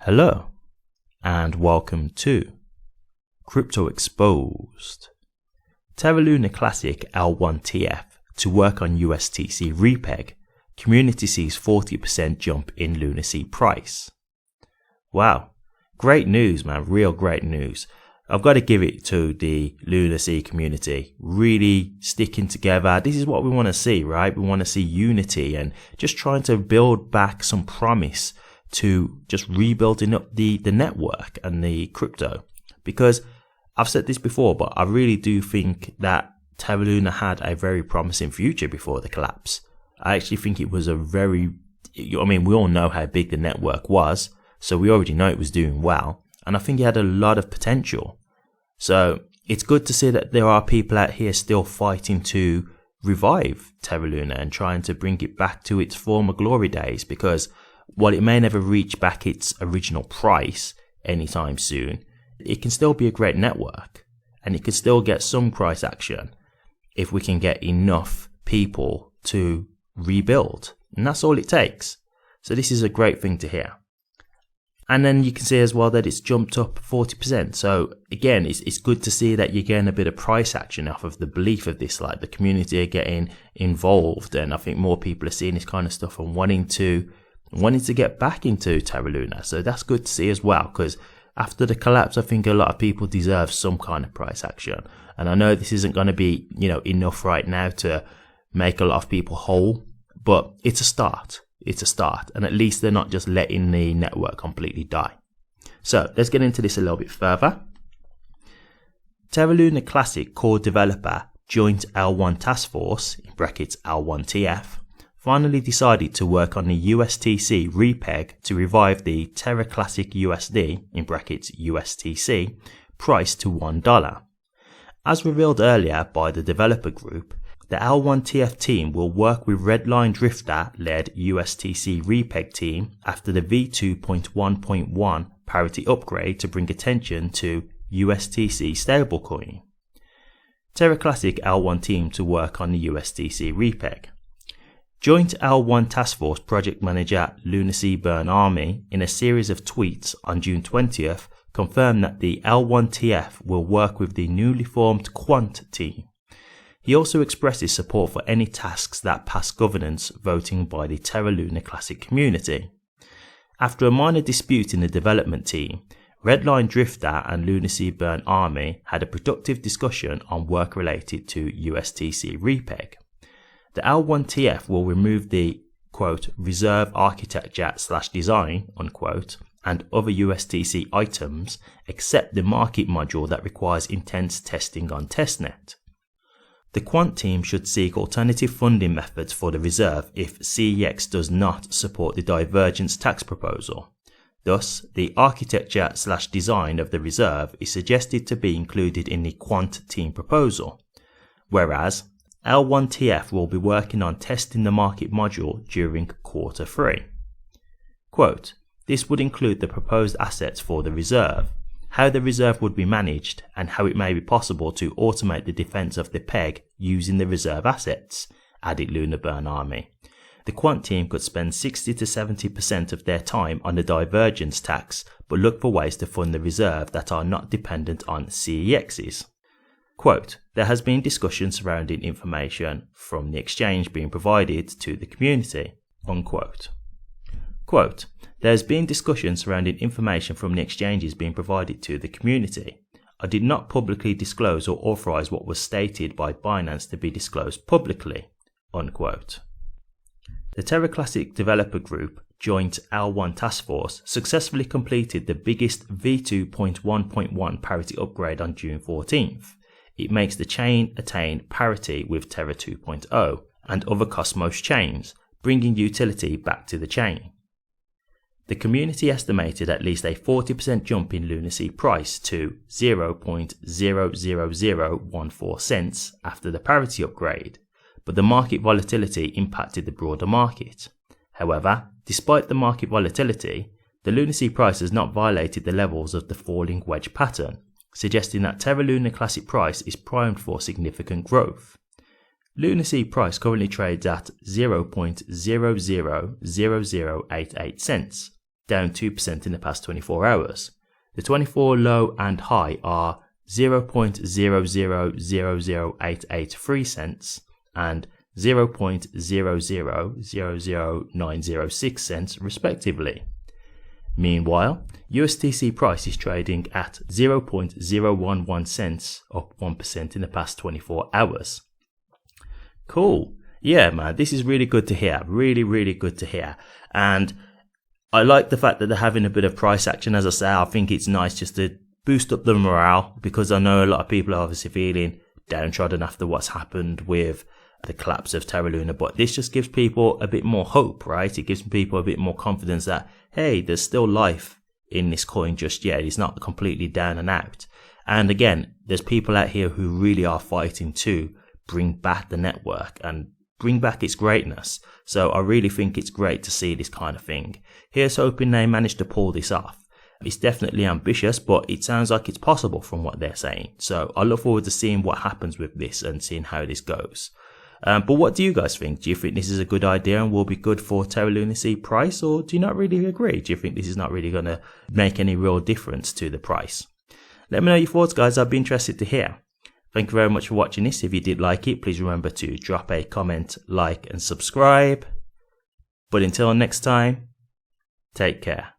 Hello and welcome to Crypto Exposed. Terra Luna Classic L1TF to work on USTC repeg. Community sees 40% jump in lunacy price. Wow, great news, man, real great news. I've got to give it to the lunacy community, really sticking together. This is what we want to see, right? We want to see unity and just trying to build back some promise to just rebuilding up the network and the crypto. Because I've said this before, but I really do think that Terra Luna had a very promising future before the collapse. I actually think it was we all know how big the network was, so we already know it was doing well, and I think it had a lot of potential. So it's good to see that there are people out here still fighting to revive Terra Luna and trying to bring it back to its former glory days, because while it may never reach back its original price anytime soon, it can still be a great network, and it can still get some price action if we can get enough people to rebuild, and that's all it takes. So this is a great thing to hear. And then you can see as well that it's jumped up 40%. So again, it's good to see that you're getting a bit of price action off of the belief of this, like the community are getting involved, and I think more people are seeing this kind of stuff and wanting to get back into Terra Luna. So that's good to see as well, because after the collapse, I think a lot of people deserve some kind of price action. And I know this isn't going to be, enough right now to make a lot of people whole, but it's a start. It's a start. And at least they're not just letting the network completely die. So let's get into this a little bit further. Terra Luna Classic core developer Joint L1 Task Force, in brackets L1TF, finally decided to work on the USTC repeg to revive the Terra Classic USD, in brackets USTC, price to $1. As revealed earlier by the developer group, the L1TF team will work with Redline Drifter-led USTC repeg team after the v2.1.1 parity upgrade to bring attention to USTC stablecoin. Terra Classic L1 team to work on the USTC repeg. Joint L1 Task Force Project Manager Lunacy Burn Army, in a series of tweets on June 20th, confirmed that the L1TF will work with the newly formed Quant team. He also expresses support for any tasks that pass governance voting by the Terra Luna Classic community. After a minor dispute in the development team, Redline Drifter and Lunacy Burn Army had a productive discussion on work related to USTC repeg. The L1TF will remove the, quote, reserve architecture / design, unquote, and other USTC items except the market module that requires intense testing on testnet. The Quant team should seek alternative funding methods for the reserve if CEX does not support the divergence tax proposal. Thus, the architecture / design of the reserve is suggested to be included in the Quant team proposal, whereas L1TF will be working on testing the market module during quarter 3. Quote, this would include the proposed assets for the reserve, how the reserve would be managed, and how it may be possible to automate the defense of the peg using the reserve assets, added Luna Burn Army. The Quant team could spend 60 to 70% of their time on the divergence tax, but look for ways to fund the reserve that are not dependent on CEXs. Quote, there has been discussion surrounding information from the exchange being provided to the community, unquote. Quote, there has been discussion surrounding information from the exchanges being provided to the community. I did not publicly disclose or authorize what was stated by Binance to be disclosed publicly, unquote. The Terra Classic Developer Group Joint L1 Task Force successfully completed the biggest v2.1.1 parity upgrade on June 14th. It makes the chain attain parity with Terra 2.0 and other Cosmos chains, bringing utility back to the chain. The community estimated at least a 40% jump in lunacy price to 0.00014 cents after the parity upgrade, but the market volatility impacted the broader market. However, despite the market volatility, the lunacy price has not violated the levels of the falling wedge pattern, suggesting that Terra Luna Classic price is primed for significant growth. Lunacy price currently trades at 0.000088 cents, down 2% in the past 24 hours. The 24 low and high are 0.0000883 cents and 0.0000906 cents respectively. Meanwhile, USTC price is trading at 0.011 cents, up 1% in the past 24 hours. Cool. Yeah, man, this is really good to hear. Really, really good to hear. And I like the fact that they're having a bit of price action. As I say, I think it's nice just to boost up the morale, because I know a lot of people are obviously feeling downtrodden after what's happened with the collapse of Terra Luna, but this just gives people a bit more hope, right? It gives people a bit more confidence that, hey, there's still life in this coin just yet. It's not completely down and out. And again, there's people out here who really are fighting to bring back the network and bring back its greatness. So I really think it's great to see this kind of thing. Here's hoping they manage to pull this off. It's definitely ambitious, but it sounds like it's possible from what they're saying. So I look forward to seeing what happens with this and seeing how this goes. But what do you guys think? Do you think this is a good idea and will be good for Terra Lunacy price, or do you not really agree? Do you think this is not really going to make any real difference to the price? Let me know your thoughts, guys. I'd be interested to hear. Thank you very much for watching this. If you did like it, please remember to drop a comment, like and subscribe. But until next time, take care.